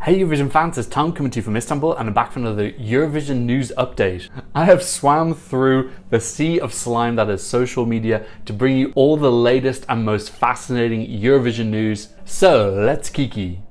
Hey Eurovision fans, it's Tom coming to you from Istanbul and I'm back for another Eurovision news update. I have swam through the sea of slime that is social media to bring you all the latest and most fascinating Eurovision news. So let's kiki.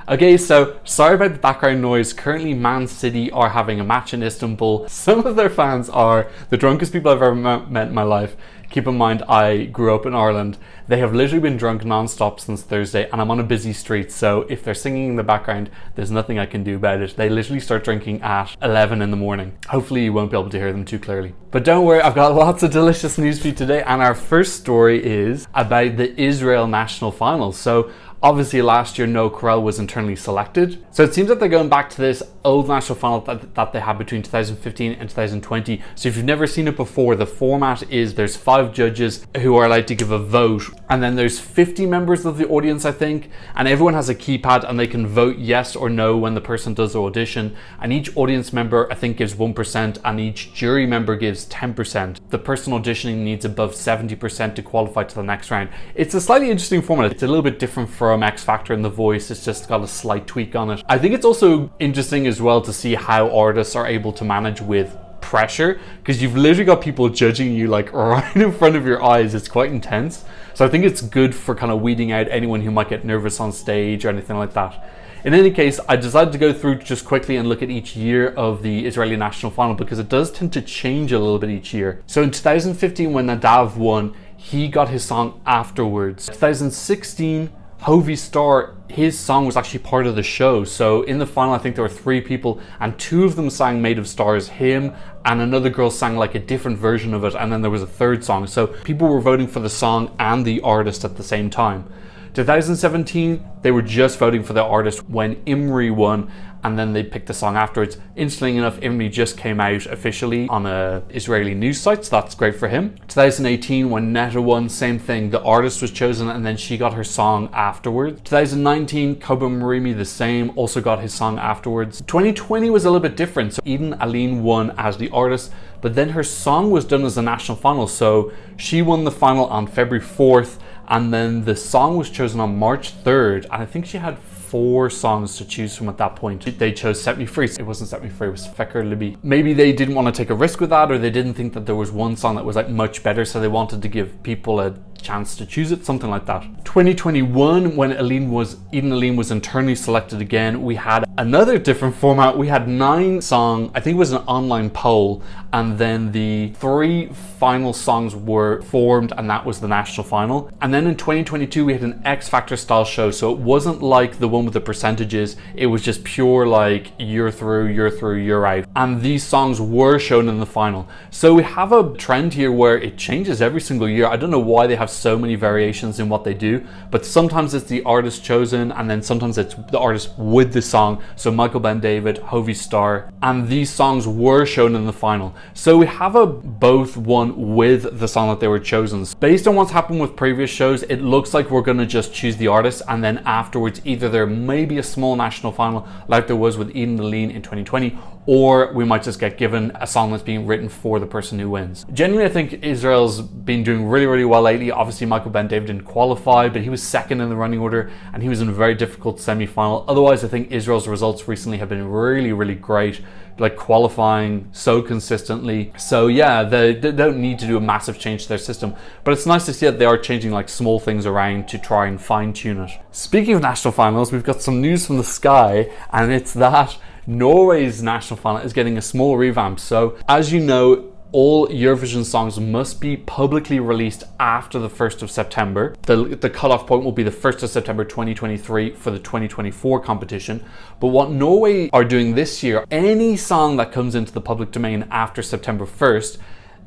Okay, so sorry about the background noise. Currently Man City are having a match in Istanbul. Some of their fans are the drunkest people I've ever met in my life. Keep in mind, I grew up in Ireland. They have literally been drunk non-stop since Thursday and I'm on a busy street, so if they're singing in the background, there's nothing I can do about it. They literally start drinking at 11 in the morning. Hopefully you won't be able to hear them too clearly. But don't worry, I've got lots of delicious news for you today, and our first story is about the Israel national finals. So obviously last year No Corel was internally selected, so it seems that they're going back to this old national final that they had between 2015 and 2020. So if you've never seen it before, the format is there's 5 judges who are allowed to give a vote, and then there's 50 members of the audience, I think, and everyone has a keypad and they can vote yes or no when the person does the audition, and each audience member I think gives 1% and each jury member gives 10%. The person auditioning needs above 70% to qualify to the next round. It's a slightly interesting format. It's a little bit different from X Factor and The Voice. It's just got a slight tweak on it. I think it's also interesting as well to see how artists are able to manage with pressure, because you've literally got people judging you like right in front of your eyes. It's quite intense. So I think it's good for kind of weeding out anyone who might get nervous on stage or anything like that. In any case, I decided to go through just quickly and look at each year of the Israeli national final because it does tend to change a little bit each year. So in 2015 when Nadav won, he got his song afterwards. 2016, Bextor, his song was actually part of the show. So in the final I think there were 3 people and 2 of them sang Made of Stars. Him and another girl sang like a different version of it, and then there was a 3rd song. So people were voting for the song and the artist at the same time. 2017 they were just voting for the artist when Imre won, and then they picked the song afterwards. Interestingly enough, Imre just came out officially on a Israeli news site, so that's great for him. 2018 when Netta won, same thing, the artist was chosen and then she got her song afterwards. 2019, Koba Marimi the same, also got his song afterwards. 2020 was a little bit different, so Eden Aline won as the artist, but then her song was done as a national final, so she won the final on February 4th, and then the song was chosen on March 3rd, and I think she had 4 songs to choose from at that point. They chose Set Me Free. It wasn't Set Me Free, it was Feker Libi. Maybe they didn't want to take a risk with that, or they didn't think that there was one song that was like much better, so they wanted to give people a chance to choose it, something like that. 2021, when Eden Aline was internally selected again, we had another different format. We had 9 songs, I think it was an online poll, and then the 3 final songs were formed, and that was the national final. And then in 2022 we had an X Factor style show, so it wasn't like the one with the percentages, it was just pure like you're through, you're out, and these songs were shown in the final. So we have a trend here where it changes every single year. I don't know why they have so many variations in what they do, but sometimes it's the artist chosen and then sometimes it's the artist with the song. So Michael Ben David, Bextor, and these songs were shown in the final. So we have a both one with the song that they were chosen. Based on what's happened with previous shows, it looks like we're going to just choose the artist, and then afterwards either there may be a small national final like there was with Eden Aline in 2020, or we might just get given a song that's being written for the person who wins. Genuinely, I think Israel's been doing really well lately. Obviously Michael Ben David didn't qualify, but he was 2nd in the running order and he was in a very difficult semi-final. Otherwise I think Israel's results recently have been really great, like qualifying so consistently. So yeah, they don't need to do a massive change to their system, but it's nice to see that they are changing like small things around to try and fine tune it. Speaking of national finals, we've got some news from the sky, and it's that Norway's national final is getting a small revamp. So as you know, all Eurovision songs must be publicly released after the 1st of September. The cutoff point will be the 1st of September 2023 for the 2024 competition. But what Norway are doing this year, any song that comes into the public domain after September 1st,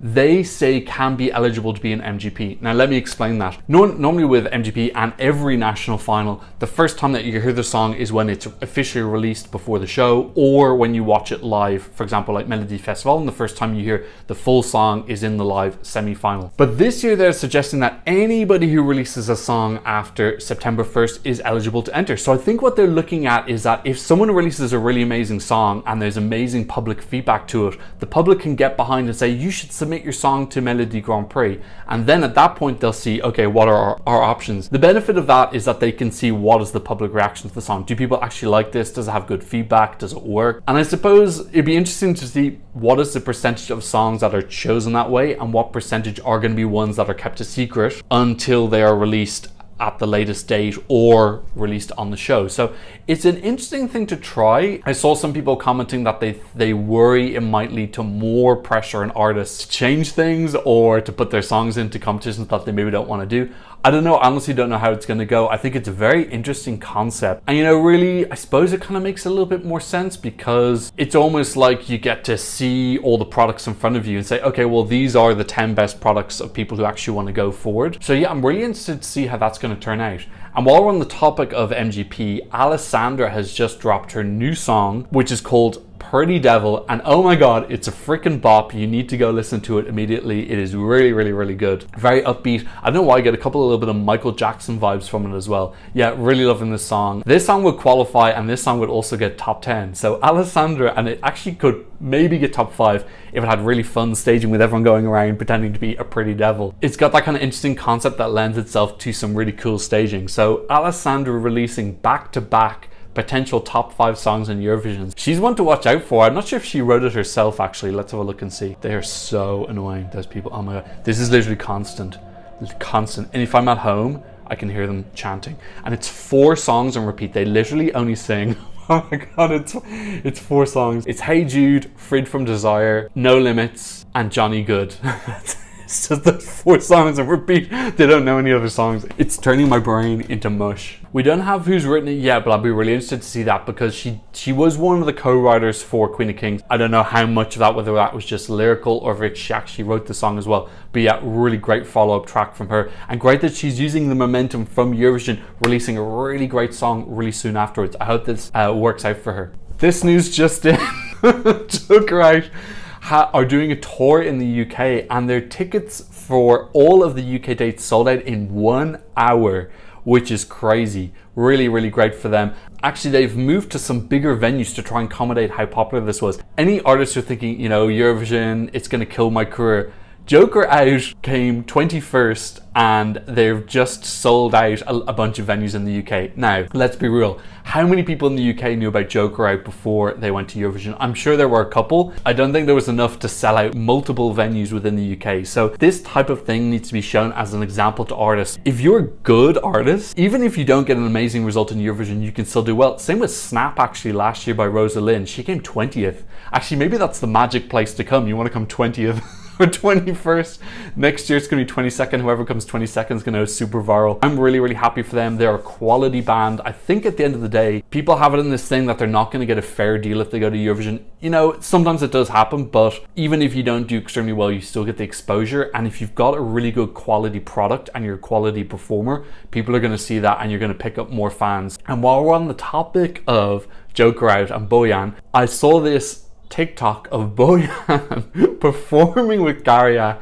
they say can be eligible to be an MGP. Now let me explain that. Normally with MGP and every national final, the first time that you hear the song is when it's officially released before the show, or when you watch it live, for example like Melody Festival, and the first time you hear the full song is in the live semi-final. But this year they're suggesting that anybody who releases a song after September 1st is eligible to enter. So I think what they're looking at is that if someone releases a really amazing song and there's amazing public feedback to it, the public can get behind and say you should submit submit your song to Melody Grand Prix, and then at that point they'll see, okay, what are our options? The benefit of that is that they can see what is the public reaction to the song. Do people actually like this? Does it have good feedback? Does it work? And I suppose it'd be interesting to see what is the percentage of songs that are chosen that way, and what percentage are going to be ones that are kept a secret until they are released at the latest date or released on the show. So it's an interesting thing to try. I saw some people commenting that they worry it might lead to more pressure on artists to change things or to put their songs into competitions that they maybe don't want to do. I don't know, I honestly don't know how it's going to go. I think it's a very interesting concept. And you know, really, I suppose it kind of makes a little bit more sense, because it's almost like you get to see all the products in front of you and say, okay, well, these are the 10 best products of people who actually want to go forward. So yeah, I'm really interested to see how that's going to turn out. And while we're on the topic of MGP, Alessandra has just dropped her new song, which is called Pretty Devil, and oh my god, it's a freaking bop. You need to go listen to it immediately. It is really, really, really good. Very upbeat. I don't know why, I get a little bit of Michael Jackson vibes from it as well. Yeah, really loving this song. This song would qualify, and this song would also get top 10. So Alessandra, and it actually could maybe get top 5 if it had really fun staging with everyone going around pretending to be a pretty devil. It's got that kind of interesting concept that lends itself to some really cool staging. So Alessandra releasing back-to-back potential top 5 songs in Eurovision. She's one to watch out for. I'm not sure if she wrote it herself, actually. Let's have a look and see. They are so annoying, those people. Oh my god. This is literally constant. It's constant. And if I'm at home, I can hear them chanting. And it's 4 songs on repeat. They literally only sing. Oh my god, it's 4 songs. It's Hey Jude, Freed from Desire, No Limits, and Johnny Good. It's just those 4 songs on repeat. They don't know any other songs. It's turning my brain into mush. We don't have who's written it yet, but I'll be really interested to see that, because she was one of the co-writers for Queen of Kings. I don't know how much of that, whether that was just lyrical or if she actually wrote the song as well. But yeah, really great follow-up track from her. And great that she's using the momentum from Eurovision, releasing a really great song really soon afterwards. I hope this works out for her. This news just in. Joker Out are doing a tour in the UK, and their tickets for all of the UK dates sold out in 1 hour, which is crazy. Really, really great for them. Actually, they've moved to some bigger venues to try and accommodate how popular this was. Any artists who are thinking, you know, Eurovision, it's going to kill my career. Joker Out came 21st, and they've just sold out a bunch of venues in the UK. Now, let's be real. How many people in the UK knew about Joker Out before they went to Eurovision? I'm sure there were a couple. I don't think there was enough to sell out multiple venues within the UK. So this type of thing needs to be shown as an example to artists. If you're a good artist, even if you don't get an amazing result in Eurovision, you can still do well. Same with Snap, actually, last year by Rosa Lynn. She came 20th. Actually, maybe that's the magic place to come. You want to come 20th. For 21st. Next year it's going to be 22nd. Whoever comes 22nd is going to go super viral. I'm really, really happy for them. They're a quality band. I think at the end of the day, people have it in this thing that they're not going to get a fair deal if they go to Eurovision. You know, sometimes it does happen, but even if you don't do extremely well, you still get the exposure. And if you've got a really good quality product and you're a quality performer, people are going to see that and you're going to pick up more fans. And while we're on the topic of Joker Out and Bojan, I saw this TikTok of Bojan performing with Käärijä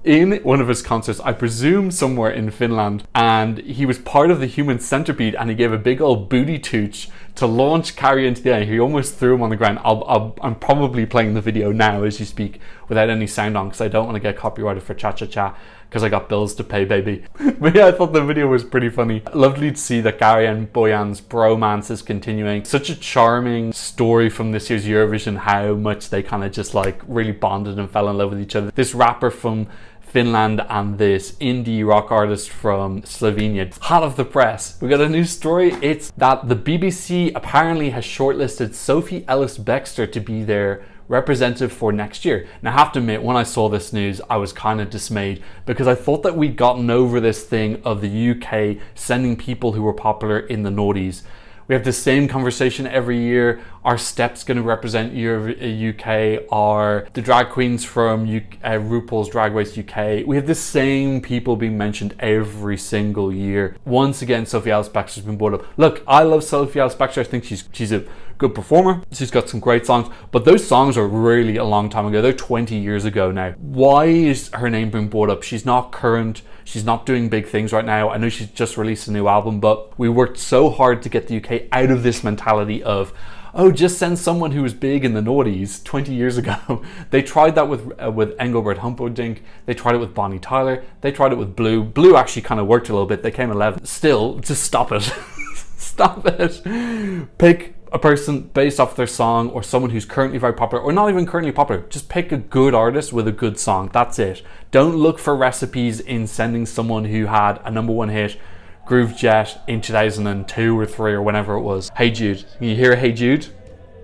in one of his concerts, I presume somewhere in Finland, and he was part of the Human Centipede, and he gave a big old booty tooch to launch Käärijä into the air. He almost threw him on the ground. I'm probably playing the video now as you speak without any sound on, because I don't want to get copyrighted for cha-cha-cha, because I got bills to pay, baby. But yeah, I thought the video was pretty funny. Lovely to see that Käärijä and Bojan's bromance is continuing. Such a charming story from this year's Eurovision, how much they kind of just like really bonded and fell in love with each other. This rapper from Finland and this indie rock artist from Slovenia. Hot off the press. We got a new story. It's that the BBC apparently has shortlisted Sophie Ellis Bextor to be their representative for next year. Now I have to admit, when I saw this news, I was kind of dismayed, because I thought that we'd gotten over this thing of the UK sending people who were popular in the noughties. We have the same conversation every year. Are Steps going to represent UK? Are the drag queens from RuPaul's Drag Race UK? We have the same people being mentioned every single year. Once again, Sophie Ellis Bextor has been brought up. Look, I love Sophie Ellis Bextor. I think she's a good performer. She's got some great songs, but those songs are really a long time ago. They're 20 years ago now. Why is her name being brought up? She's not current. She's not doing big things right now. I know she's just released a new album, but we worked so hard to get the UK out of this mentality of, oh, just send someone who was big in the noughties 20 years ago. They tried that with Engelbert Humperdinck. They tried it with Bonnie Tyler. They tried it with Blue. Blue actually kind of worked a little bit. They came 11th. Still, just stop it. Stop it. Pick a person based off their song, or someone who's currently very popular, or not even currently popular. Just pick a good artist with a good song. That's it. Don't look for recipes in sending someone who had a #1 hit, Groove Jet, in 2002 or 3 or whenever it was. Hey Jude. You hear Hey Jude?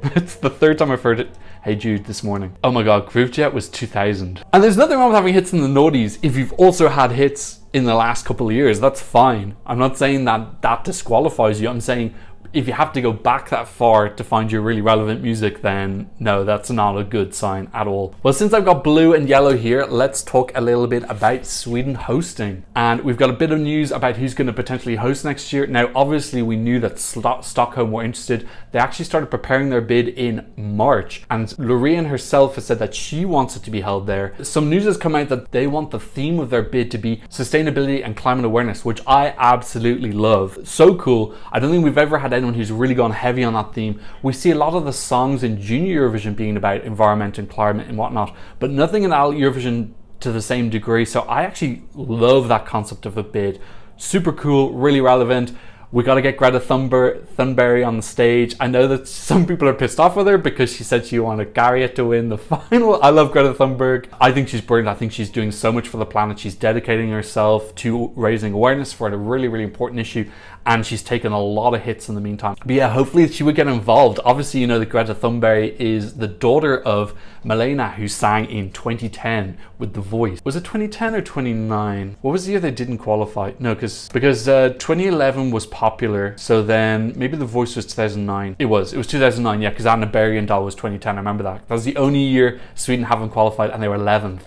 It's the 3rd time I've heard it. Hey Jude this morning. Oh my god, Groove Jet was 2000. And there's nothing wrong with having hits in the noughties if you've also had hits in the last couple of years. That's fine. I'm not saying that that disqualifies you. I'm saying if you have to go back that far to find your really relevant music, then no, that's not a good sign at all. Well, since I've got blue and yellow here, let's talk a little bit about Sweden hosting. And we've got a bit of news about who's going to potentially host next year. Now, obviously, we knew that Stockholm were interested. They actually started preparing their bid in March. And Loreen herself has said that she wants it to be held there. Some news has come out that they want the theme of their bid to be sustainability and climate awareness, which I absolutely love. So cool. I don't think we've ever had anyone who's really gone heavy on that theme. We see a lot of the songs in Junior Eurovision being about environment and climate and whatnot, but nothing in adult Eurovision to the same degree. So I actually love that concept of a bid. Super cool, really relevant. We got to get Greta Thunberg on the stage. I know that some people are pissed off with her because she said she wanted Käärijä to win the final. I love Greta Thunberg. I think she's brilliant. I think she's doing so much for the planet. She's dedicating herself to raising awareness for a really, really important issue. And she's taken a lot of hits in the meantime. But yeah, hopefully she would get involved. Obviously, you know that Greta Thunberg is the daughter of Malena, who sang in 2010 with The Voice. Was it 2010 or 29? What was the year they didn't qualify? No, because 2011 was popular. So then maybe The Voice was 2009. It was 2009, yeah, because Anna Bergendahl was 2010. I remember that. That was the only year Sweden haven't qualified, and they were 11th.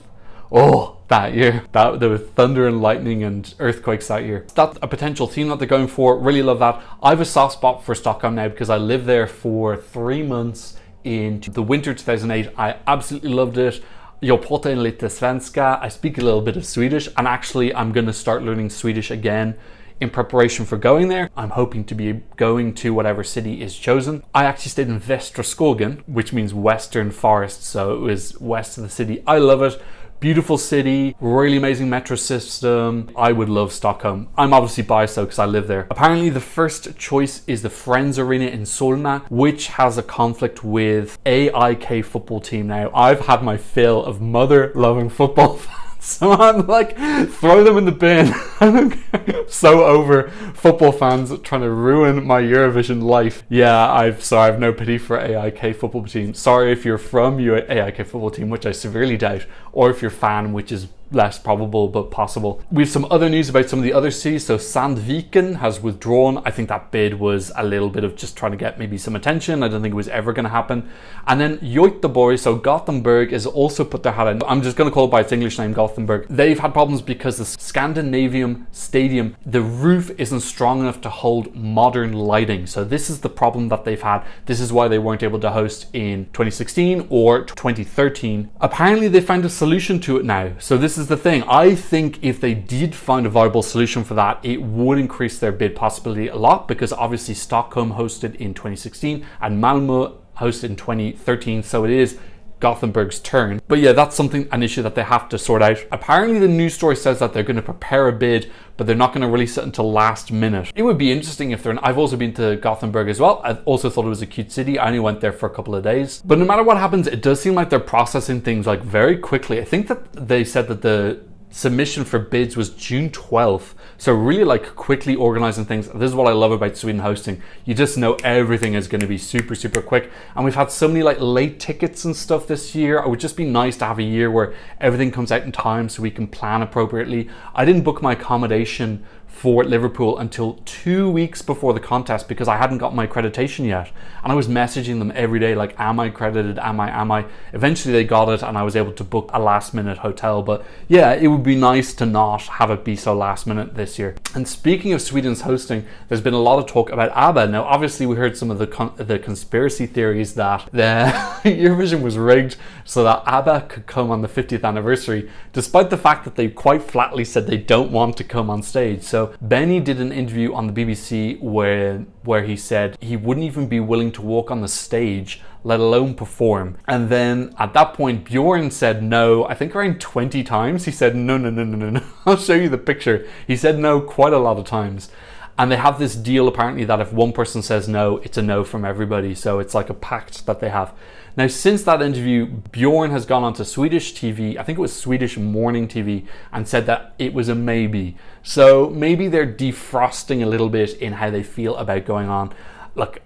Oh, that year. There was thunder and lightning and earthquakes that year. That's a potential theme that they're going for. Really love that. I have a soft spot for Stockholm now because I lived there for 3 months in the winter 2008. I absolutely loved it. Jag pratar lite svenska. I speak a little bit of Swedish, and actually I'm going to start learning Swedish again in preparation for going there. I'm hoping to be going to whatever city is chosen. I actually stayed in Västra Skogen, which means Western Forest, so it was west of the city. I love it. Beautiful city, really amazing metro system. I would love Stockholm. I'm obviously biased though because I live there. Apparently the first choice is the Friends Arena in Solna, which has a conflict with AIK football team. Now, I've had my fill of mother-loving football fans. So I'm like, throw them in the bin. I'm so over football fans trying to ruin my Eurovision life. Yeah, I've no pity for AIK football team. Sorry if you're from your AIK football team, which I severely doubt, or if you're a fan, which is less probable but possible. We have some other news about some of the other cities. So Sandviken has withdrawn. I think that bid was a little bit of just trying to get maybe some attention. I don't think it was ever going to happen. And then Göteborg, so Gothenburg, has also put their hat in. I'm just going to call it by its English name, Gothenburg. They've had problems because the Scandinavium Stadium, the roof isn't strong enough to hold modern lighting. So this is the problem that they've had. This is why they weren't able to host in 2016 or 2013. Apparently they found a solution to it now. So this is the thing. I think if they did find a viable solution for that, it would increase their bid possibility a lot, because obviously Stockholm hosted in 2016 and Malmö hosted in 2013. So it is Gothenburg's turn. But yeah, that's an issue that they have to sort out. Apparently the news story says that they're going to prepare a bid, but they're not going to release it until last minute. It would be interesting if I've also been to Gothenburg as well. I also thought it was a cute city. I only went there for a couple of days. But no matter what happens, it does seem like they're processing things like very quickly. I think that they said that the submission for bids was June 12th. So really like quickly organizing things. This is what I love about Sweden hosting. You just know everything is going to be super, super quick. And we've had so many like late tickets and stuff this year. It would just be nice to have a year where everything comes out in time so we can plan appropriately. I didn't book my accommodation for Liverpool until 2 weeks before the contest because I hadn't got my accreditation yet. And I was messaging them every day like, am I accredited? Am I? Eventually they got it and I was able to book a last minute hotel. But yeah, it would be nice to not have it be so last minute this year. And speaking of Sweden's hosting, there's been a lot of talk about ABBA. Now, obviously we heard some of the conspiracy theories that the Eurovision was rigged so that ABBA could come on the 50th anniversary, despite the fact that they quite flatly said they don't want to come on stage. So So Benny did an interview on the BBC where he said he wouldn't even be willing to walk on the stage, let alone perform. And then at that point, Bjorn said no, I think around 20 times. He said, no. I'll show you the picture. He said no quite a lot of times. And they have this deal apparently that if one person says no, it's a no from everybody. So it's like a pact that they have. Now, since that interview, Bjorn has gone on to Swedish TV, I think it was Swedish morning TV, and said that it was a maybe. So maybe they're defrosting a little bit in how they feel about going on. Look,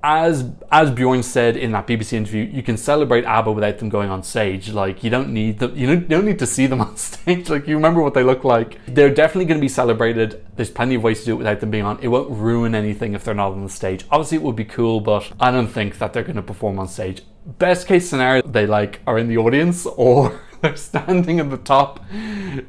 as Bjorn said in that BBC interview, you can celebrate ABBA without them going on stage. Like, you don't need them, you don't need to see them on stage. Like, you remember what they look like. They're definitely going to be celebrated. There's plenty of ways to do it without them being on. It won't ruin anything if they're not on the stage. Obviously, it would be cool, but I don't think that they're going to perform on stage. Best case scenario, they like are in the audience or they're standing at the top.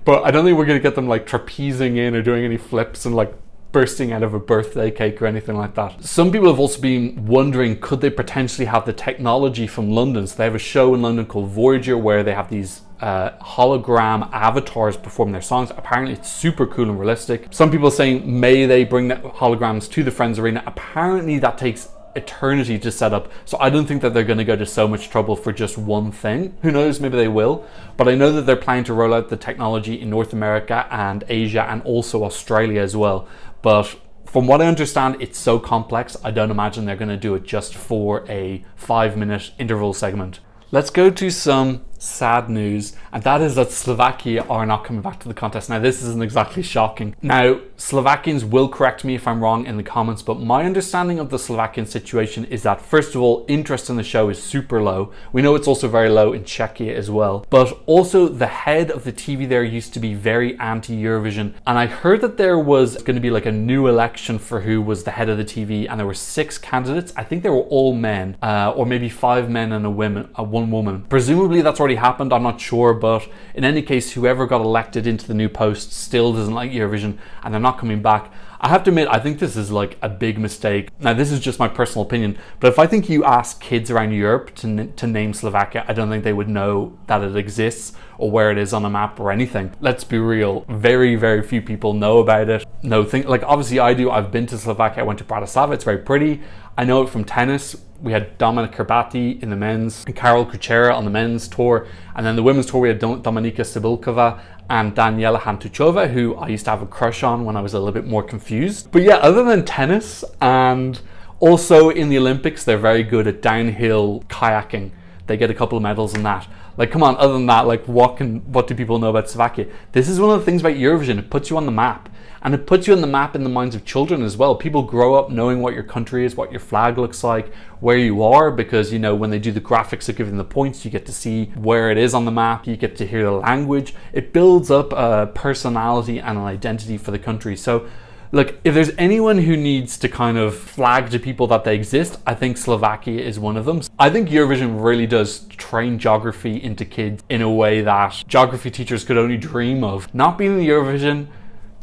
But I don't think we're going to get them like trapezing in or doing any flips and like bursting out of a birthday cake or anything like that. Some people have also been wondering, could they potentially have the technology from London? So they have a show in London called Voyager where they have these hologram avatars perform their songs. Apparently it's super cool and realistic. Some people are saying, may they bring the holograms to the Friends Arena? Apparently that takes eternity to set up, so I don't think that they're going to go to so much trouble for just one thing. Who knows, maybe they will, but I know that they're planning to roll out the technology in North America and Asia and also Australia as well. But from what I understand, it's so complex, I don't imagine they're going to do it just for a 5-minute interval segment. Let's go to some sad news, and that is that Slovakia are not coming back to the contest. Now, this isn't exactly shocking. Now, Slovakians will correct me if I'm wrong in the comments, but my understanding of the Slovakian situation is that, first of all, interest in the show is super low. We know it's also very low in Czechia as well, but also the head of the TV there used to be very anti-Eurovision, and I heard that there was going to be like a new election for who was the head of the TV, and there were 6 candidates. I think they were all men, or maybe 5 men and one woman. Presumably that's already happened, I'm not sure, but in any case, whoever got elected into the new post still doesn't like Eurovision and they're not coming back. I have to admit, I think this is like a big mistake. Now, this is just my personal opinion, but if I think you ask kids around Europe to name Slovakia, I don't think they would know that it exists or where it is on a map or anything. Let's be real, very, very few people know about it. Like obviously I do, I've been to Slovakia, I went to Bratislava, it's very pretty. I know it from tennis. We had Dominik Hrbatý in the men's and Karol Kuchera on the men's tour, and then the women's tour we had Dominika Sibilkova and Daniela Hantuchova, who I used to have a crush on when I was a little bit more confused. But yeah, other than tennis, and also in the Olympics, they're very good at downhill kayaking. They get a couple of medals in that. Like, come on, other than that, like what do people know about Slovakia? This is one of the things about Eurovision, it puts you on the map. And it puts you on the map in the minds of children as well. People grow up knowing what your country is, what your flag looks like, where you are, because, you know, when they do the graphics of giving the points, you get to see where it is on the map, you get to hear the language. It builds up a personality and an identity for the country. So, look, if there's anyone who needs to kind of flag to people that they exist, I think Slovakia is one of them. I think Eurovision really does train geography into kids in a way that geography teachers could only dream of. Not being in Eurovision,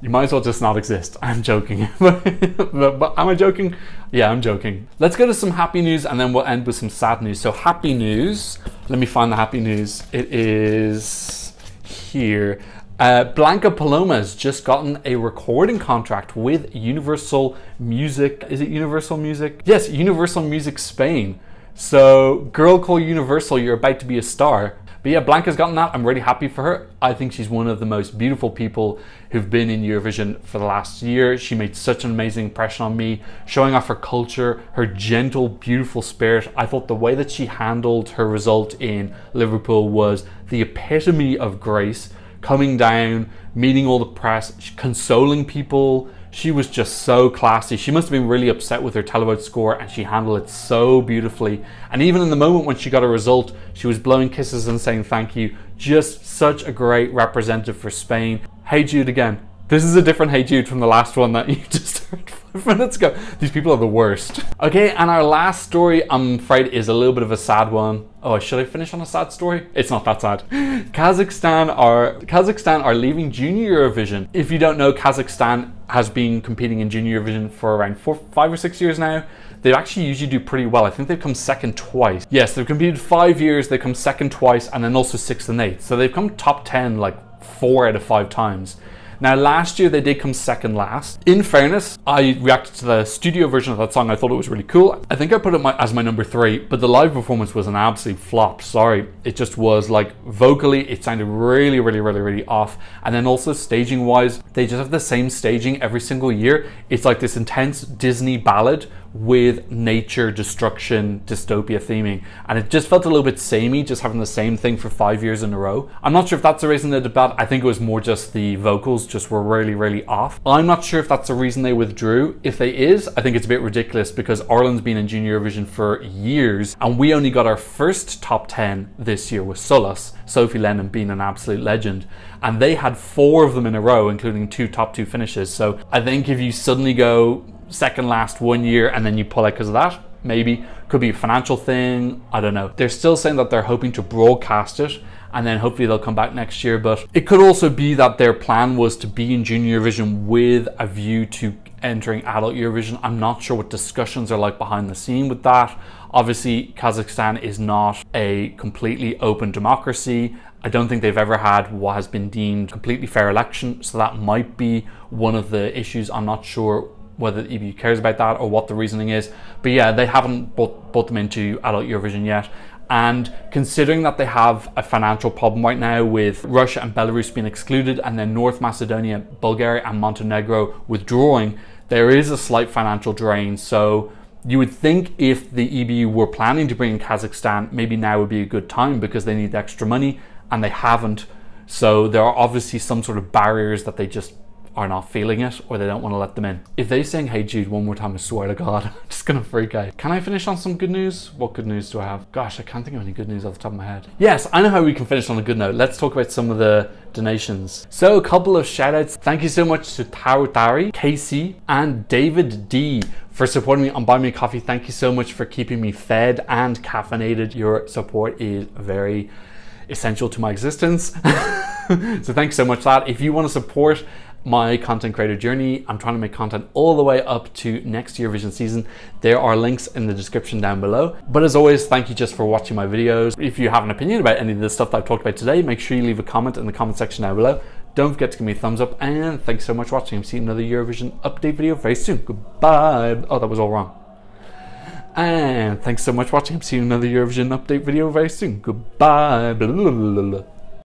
you might as well just not exist. I'm joking. but am I joking? Yeah, I'm joking. Let's go to some happy news and then we'll end with some sad news. So happy news, let me find the happy news. It is here. Blanca Paloma has just gotten a recording contract with Universal Music. Is it Universal Music? Yes, Universal Music Spain. So, girl called Universal, you're about to be a star. But yeah, Blanca's gotten that. I'm really happy for her. I think she's one of the most beautiful people who've been in Eurovision for the last year. She made such an amazing impression on me, showing off her culture, her gentle, beautiful spirit. I thought the way that she handled her result in Liverpool was the epitome of grace. Coming down, meeting all the press, consoling people. She was just so classy. She must have been really upset with her televote score and she handled it so beautifully. And even in the moment when she got a result, she was blowing kisses and saying thank you. Just such a great representative for Spain. Hey Jude again. This is a different Hey Jude from the last one that you just heard 5 minutes ago. These people are the worst. Okay, and our last story, I'm afraid, is a little bit of a sad one. Oh, should I finish on a sad story? It's not that sad. Kazakhstan are leaving Junior Eurovision. If you don't know, Kazakhstan has been competing in Junior Eurovision for around 5 or 6 years now. They actually usually do pretty well. I think they've come second twice. Yes, they've competed 5 years, they've come second twice, and then also 6th and 8th. So they've come top 10 like 4 out of 5 times. Now last year they did come second last. In fairness, I reacted to the studio version of that song. I thought it was really cool. I think I put it as my number 3, but the live performance was an absolute flop. Sorry, it just was like vocally, it sounded really off. And then also staging wise, they just have the same staging every single year. It's like this intense Disney ballad with nature, destruction, dystopia theming, and it just felt a little bit samey, just having the same thing for 5 years in a row. I'm not sure if that's the reason they did bad. I think it was more just the vocals just were really off. I'm not sure if that's the reason they withdrew. If they is, I think it's a bit ridiculous because Ireland's been in Junior Eurovision for years and we only got our first top 10 this year with Solas, Sophie Lennon being an absolute legend, and they had 4 of them in a row, including 2 top 2 finishes. So I think if you suddenly go second last 1 year and then you pull out because of that, maybe could be a financial thing, I don't know. They're still saying that they're hoping to broadcast it and then hopefully they'll come back next year, but it could also be that their plan was to be in Junior Eurovision with a view to entering Adult Eurovision. I'm not sure what discussions are like behind the scene with that. Obviously Kazakhstan is not a completely open democracy. I don't think they've ever had what has been deemed completely fair election, so that might be one of the issues. I'm not sure whether the EBU cares about that or what the reasoning is, but yeah, they haven't brought them into Adult Eurovision yet. And considering that they have a financial problem right now with Russia and Belarus being excluded and then North Macedonia, Bulgaria and Montenegro withdrawing, there is a slight financial drain. So you would think if the EBU were planning to bring in Kazakhstan, maybe now would be a good time because they need extra money and they haven't. So there are obviously some sort of barriers that they just are not feeling it or they don't want to let them in. If they sing Hey Jude one more time, I swear to God, I'm just gonna freak out. Can I finish on some good news? What good news do I have? Gosh, I can't think of any good news off the top of my head. Yes, I know how we can finish on a good note. Let's talk about some of the donations. So a couple of shout outs. Thank you so much to Taru, Casey and David D for supporting me on Buy Me a Coffee. Thank you so much for keeping me fed and caffeinated. Your support is very essential to my existence. So thanks so much for that. If you want to support my content creator journey, I'm trying to make content all the way up to next Eurovision season. There are links in the description down below. But as always, thank you just for watching my videos. If you have an opinion about any of the stuff that I've talked about today, make sure you leave a comment in the comment section down below. Don't forget to give me a thumbs up, and thanks so much for watching. See you in another Eurovision update video very soon. Goodbye. Oh, that was all wrong. And thanks so much for watching. See you in another Eurovision update video very soon. Goodbye. Blah, blah, blah, blah.